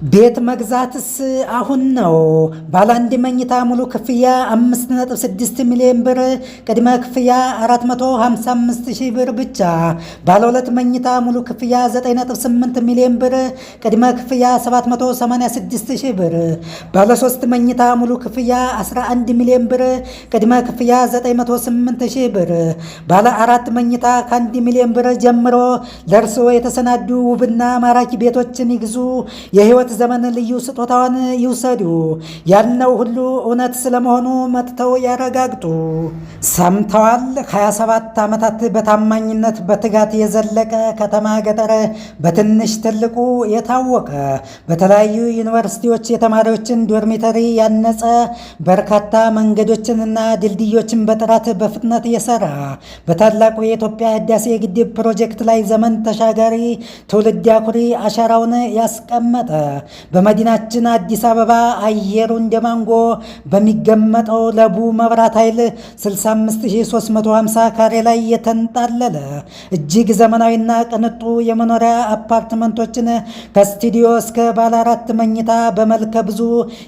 ቤት መግዛትስ አሁን ነው። ባለ አንድ መኝታ ሙሉ ክፍያ 5.6 ሚሊዮን ብር፣ ቅድመ ክፍያ 455,000 ብር ብቻ። ባለ ሁለት መኝታ ሙሉ ክፍያ 9.8 ሚሊዮን ብር፣ ቅድመ ክፍያ 786,000 ብር። ባለ ሶስት መኝታ ሙሉ ክፍያ 11 ሚሊዮን ብር፣ ቅድመ ክፍያ 908,000 ብር። ባለ አራት መኝታ ከ1 ሚሊዮን ብር ጀምሮ ለእርስዎ የተሰናዱ ውብና ማራኪ ቤቶችን ይግዙ። የህይወት ዘመን ልዩ ስጦታውን ይውሰዱ። ያልነው ሁሉ እውነት ስለመሆኑ መጥተው ያረጋግጡ። ሰምተዋል? 27 ዓመታት በታማኝነት በትጋት የዘለቀ ከተማ ገጠር በትንሽ ትልቁ የታወቀ በተለያዩ ዩኒቨርሲቲዎች የተማሪዎችን ዶርሚተሪ ያነጸ በርካታ መንገዶችንና ድልድዮችን በጥራት በፍጥነት የሰራ በታላቁ የኢትዮጵያ ህዳሴ ግድብ ፕሮጀክት ላይ ዘመን ተሻጋሪ ትውልድ አኩሪ አሻራውን ያስቀመጠ በመዲናችን አዲስ አበባ አየሩ እንደ ማንጎ በሚገመጠው ለቡ መብራት ኃይል 65350 ካሬ ላይ የተንጣለለ እጅግ ዘመናዊና ቅንጡ የመኖሪያ አፓርትመንቶችን ከስቱዲዮ እስከ ባለ አራት መኝታ በመልከ ብዙ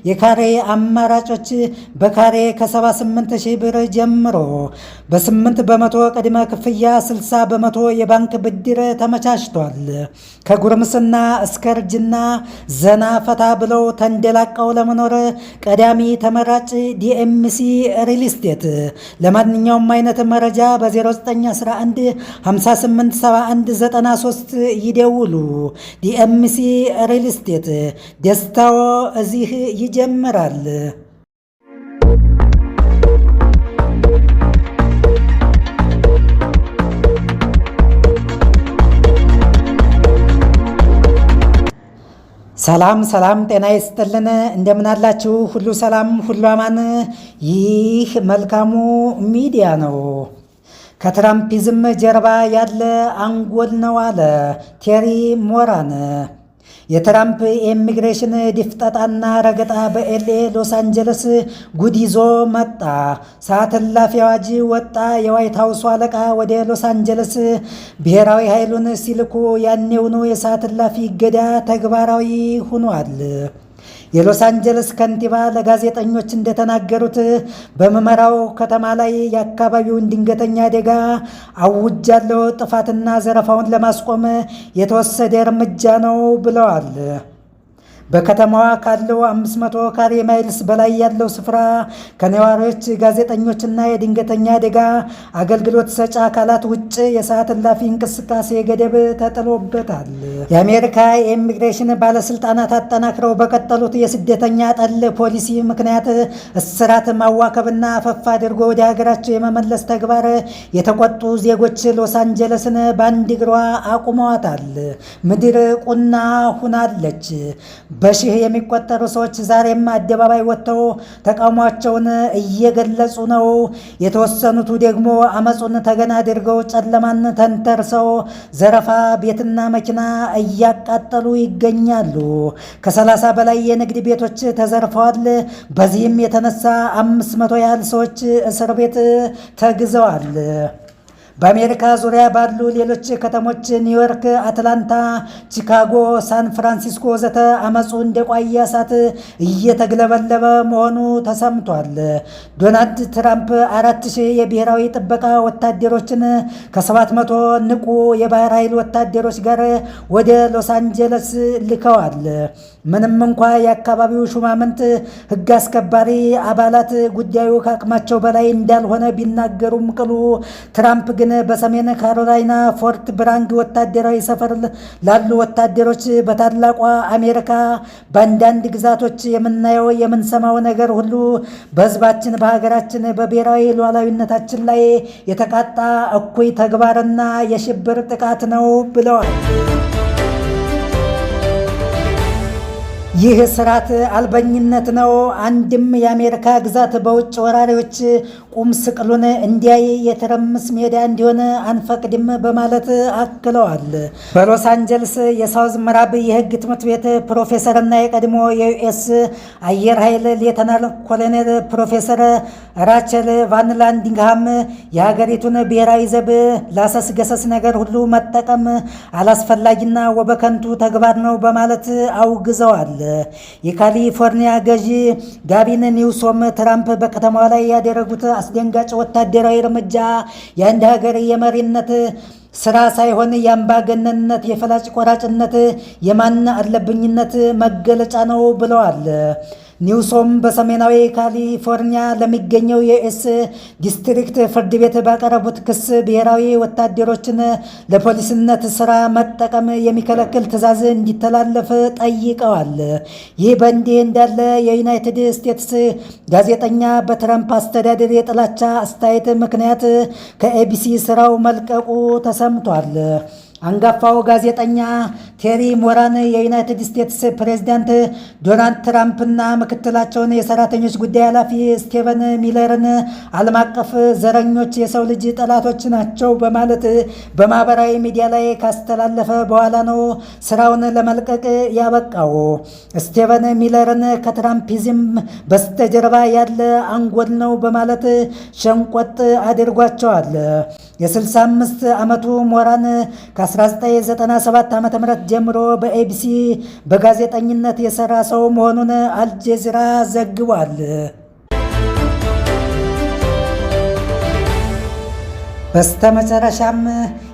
የካሬ አማራጮች በካሬ ከ78,000 ብር ጀምሮ በ8 በመቶ ቅድመ ክፍያ 60 በመቶ የባንክ ብድር ተመቻችቷል። ከጉርምስና እስከ እርጅና ዘና ፈታ ብለው ተንደላቀው ለመኖር ቀዳሚ ተመራጭ ዲኤምሲ ሪል ስቴት። ለማንኛውም አይነት መረጃ በ0911 587193 ይደውሉ። ዲኤምሲ ሪል ስቴት፣ ደስታው እዚህ ይጀምራል። ሰላም ሰላም፣ ጤና ይስጥልን። እንደምናላችሁ? ሁሉ ሰላም፣ ሁሉ አማን። ይህ መልካሙ ሚዲያ ነው። ከትራምፒዝም ጀርባ ያለ አንጎል ነው አለ ቴሪ ሞራን። የትራምፕ የኢሚግሬሽን ድፍጠጣና ረገጣ በኤልኤ ሎስ አንጀለስ ጉድ ይዞ መጣ። ሰዓት እላፊ አዋጅ ወጣ። የዋይት ሀውሱ አለቃ ወደ ሎስ አንጀለስ ብሔራዊ ኃይሉን ሲልኩ ያኔውኑ የሰዓት እላፊ እገዳ ተግባራዊ ሆኗል። የሎስ አንጀለስ ከንቲባ ለጋዜጠኞች እንደተናገሩት በመመራው ከተማ ላይ የአካባቢውን ድንገተኛ አደጋ አውጃለሁ፣ ጥፋትና ዘረፋውን ለማስቆም የተወሰደ እርምጃ ነው ብለዋል። በከተማዋ ካለው 500 ካሬ ማይልስ በላይ ያለው ስፍራ ከነዋሪዎች፣ ጋዜጠኞችና የድንገተኛ አደጋ አገልግሎት ሰጪ አካላት ውጭ የሰዓት እላፊ እንቅስቃሴ ገደብ ተጥሎበታል። የአሜሪካ የኢሚግሬሽን ባለስልጣናት አጠናክረው በቀጠሉት የስደተኛ ጠል ፖሊሲ ምክንያት እስራት፣ ማዋከብና አፈፍ አድርጎ ወደ ሀገራቸው የመመለስ ተግባር የተቆጡ ዜጎች ሎስ አንጀለስን በአንድ እግሯ አቁመዋታል። ምድር ቁና ሁናለች። በሺህ የሚቆጠሩ ሰዎች ዛሬም አደባባይ ወጥተው ተቃውሟቸውን እየገለጹ ነው። የተወሰኑቱ ደግሞ አመፁን ተገን አድርገው ጨለማን ተንተርሰው ዘረፋ፣ ቤትና መኪና እያቃጠሉ ይገኛሉ። ከ30 በላይ የንግድ ቤቶች ተዘርፈዋል። በዚህም የተነሳ 500 ያህል ሰዎች እስር ቤት ተግዘዋል። በአሜሪካ ዙሪያ ባሉ ሌሎች ከተሞች ኒውዮርክ፣ አትላንታ፣ ቺካጎ፣ ሳን ፍራንሲስኮ ወዘተ አመፁ እንደ ቋያ እሳት እየተግለበለበ መሆኑ ተሰምቷል። ዶናልድ ትራምፕ 4000 የብሔራዊ ጥበቃ ወታደሮችን ከ700 ንቁ የባህር ኃይል ወታደሮች ጋር ወደ ሎስ አንጀለስ ልከዋል። ምንም እንኳ የአካባቢው ሹማምንት ሕግ አስከባሪ አባላት ጉዳዩ ከአቅማቸው በላይ እንዳልሆነ ቢናገሩም ቅሉ ትራምፕ ግን በሰሜን ካሮላይና ፎርት ብራንግ ወታደራዊ ሰፈር ላሉ ወታደሮች በታላቋ አሜሪካ በአንዳንድ ግዛቶች የምናየው የምንሰማው ነገር ሁሉ በሕዝባችን፣ በሀገራችን፣ በብሔራዊ ሉዓላዊነታችን ላይ የተቃጣ እኩይ ተግባርና የሽብር ጥቃት ነው ብለዋል። ይህ ስርዓት አልበኝነት ነው። አንድም የአሜሪካ ግዛት በውጭ ወራሪዎች ቁም ስቅሉን እንዲያይ የትርምስ ሜዳ እንዲሆን አንፈቅድም በማለት አክለዋል። በሎስ አንጀልስ የሳውዝ ምዕራብ የህግ ትምህርት ቤት ፕሮፌሰርና የቀድሞ የዩኤስ አየር ኃይል ሌተናል ኮሎኔል ፕሮፌሰር ራቸል ቫን ላንዲንግሃም የሀገሪቱን ብሔራዊ ዘብ ላሰስ ገሰስ ነገር ሁሉ መጠቀም አላስፈላጊና ወበከንቱ ተግባር ነው በማለት አውግዘዋል። የካሊፎርኒያ ገዢ ጋቪን ኒውሶም ትራምፕ በከተማዋ ላይ ያደረጉት አስደንጋጭ ወታደራዊ እርምጃ የአንድ ሀገር የመሪነት ስራ ሳይሆን የአምባገነንነት፣ የፈላጭ ቆራጭነት፣ የማን አለብኝነት መገለጫ ነው ብለዋል። ኒውሶም በሰሜናዊ ካሊፎርኒያ ለሚገኘው የኤስ ዲስትሪክት ፍርድ ቤት ባቀረቡት ክስ ብሔራዊ ወታደሮችን ለፖሊስነት ስራ መጠቀም የሚከለክል ትዕዛዝ እንዲተላለፍ ጠይቀዋል። ይህ በእንዲህ እንዳለ የዩናይትድ ስቴትስ ጋዜጠኛ በትራምፕ አስተዳደር የጥላቻ አስተያየት ምክንያት ከኤቢሲ ስራው መልቀቁ ተሰምቷል። አንጋፋው ጋዜጠኛ ቴሪ ሞራን የዩናይትድ ስቴትስ ፕሬዝዳንት ዶናልድ ትራምፕና ምክትላቸውን የሰራተኞች ጉዳይ ኃላፊ ስቴቨን ሚለርን ዓለም አቀፍ ዘረኞች የሰው ልጅ ጠላቶች ናቸው በማለት በማህበራዊ ሚዲያ ላይ ካስተላለፈ በኋላ ነው ስራውን ለመልቀቅ ያበቃው። ስቴቨን ሚለርን ከትራምፒዝም በስተጀርባ ያለ አንጎል ነው በማለት ሸንቆጥ አድርጓቸዋል። የ65 ዓመቱ ሞራን ከ1997 ዓ.ም ጀምሮ በኤቢሲ በጋዜጠኝነት የሰራ ሰው መሆኑን አልጀዚራ ዘግቧል። በስተመጨረሻም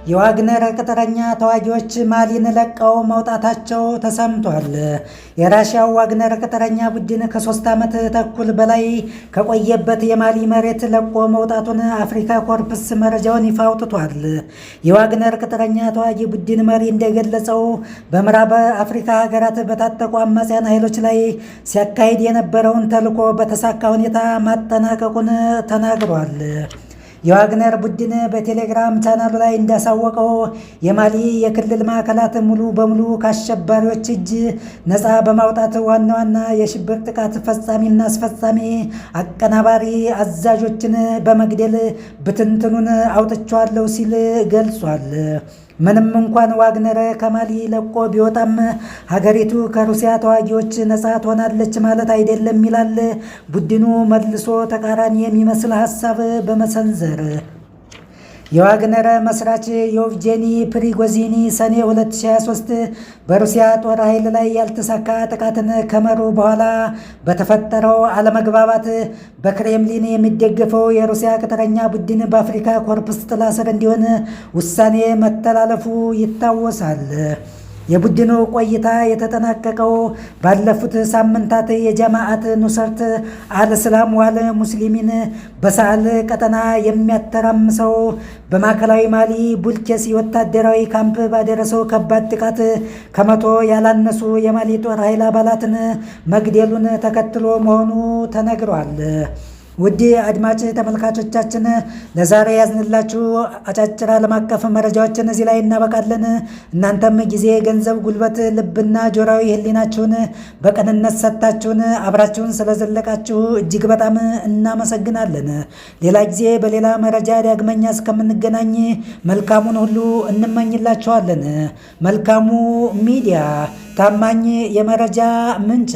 የዋግነር ቅጥረኛ ተዋጊዎች ማሊን ለቀው መውጣታቸው ተሰምቷል። የራሽያው ዋግነር ቅጥረኛ ቡድን ከ3 ዓመት ተኩል በላይ ከቆየበት የማሊ መሬት ለቆ መውጣቱን አፍሪካ ኮርፕስ መረጃውን ይፋ አውጥቷል። የዋግነር ቅጥረኛ ተዋጊ ቡድን መሪ እንደገለጸው በምዕራብ አፍሪካ ሀገራት በታጠቁ አማጽያን ኃይሎች ላይ ሲያካሂድ የነበረውን ተልዕኮ በተሳካ ሁኔታ ማጠናቀቁን ተናግሯል። የዋግነር ቡድን በቴሌግራም ቻናሉ ላይ እንዳሳወቀው የማሊ የክልል ማዕከላት ሙሉ በሙሉ ከአሸባሪዎች እጅ ነፃ በማውጣት ዋና ዋና የሽብር ጥቃት ፈጻሚና አስፈጻሚ አቀናባሪ አዛዦችን በመግደል ብትንትኑን አውጥቼዋለሁ ሲል ገልጿል። ምንም እንኳን ዋግነር ከማሊ ለቆ ቢወጣም ሀገሪቱ ከሩሲያ ተዋጊዎች ነፃ ትሆናለች ማለት አይደለም ይላል ቡድኑ መልሶ ተቃራኒ የሚመስል ሀሳብ በመሰንዘር። የዋግነር መስራች የቭጄኒ ፕሪጎዚኒ ሰኔ 2023 በሩሲያ ጦር ኃይል ላይ ያልተሳካ ጥቃትን ከመሩ በኋላ በተፈጠረው አለመግባባት በክሬምሊን የሚደገፈው የሩሲያ ቅጥረኛ ቡድን በአፍሪካ ኮርፕስ ጥላ ስር እንዲሆን ውሳኔ መተላለፉ ይታወሳል። የቡድኑ ቆይታ የተጠናቀቀው ባለፉት ሳምንታት የጀማዓት ኑስረት አልእስላም ዋል ሙስሊሚን በሳህል ቀጠና የሚያተራምሰው በማዕከላዊ ማሊ ቡልኬስ ወታደራዊ ካምፕ ባደረሰው ከባድ ጥቃት ከ100 ያላነሱ የማሊ ጦር ኃይል አባላትን መግደሉን ተከትሎ መሆኑ ተነግሯል። ውድ አድማጭ ተመልካቾቻችን ለዛሬ ያዝንላችሁ አጫጭር ዓለም አቀፍ መረጃዎችን እዚህ ላይ እናበቃለን። እናንተም ጊዜ፣ ገንዘብ፣ ጉልበት፣ ልብና ጆሮዊ ሕሊናችሁን በቅንነት ሰጥታችሁን አብራችሁን ስለዘለቃችሁ እጅግ በጣም እናመሰግናለን። ሌላ ጊዜ በሌላ መረጃ ዳግመኛ እስከምንገናኝ መልካሙን ሁሉ እንመኝላችኋለን። መልካሙ ሚዲያ፣ ታማኝ የመረጃ ምንጭ።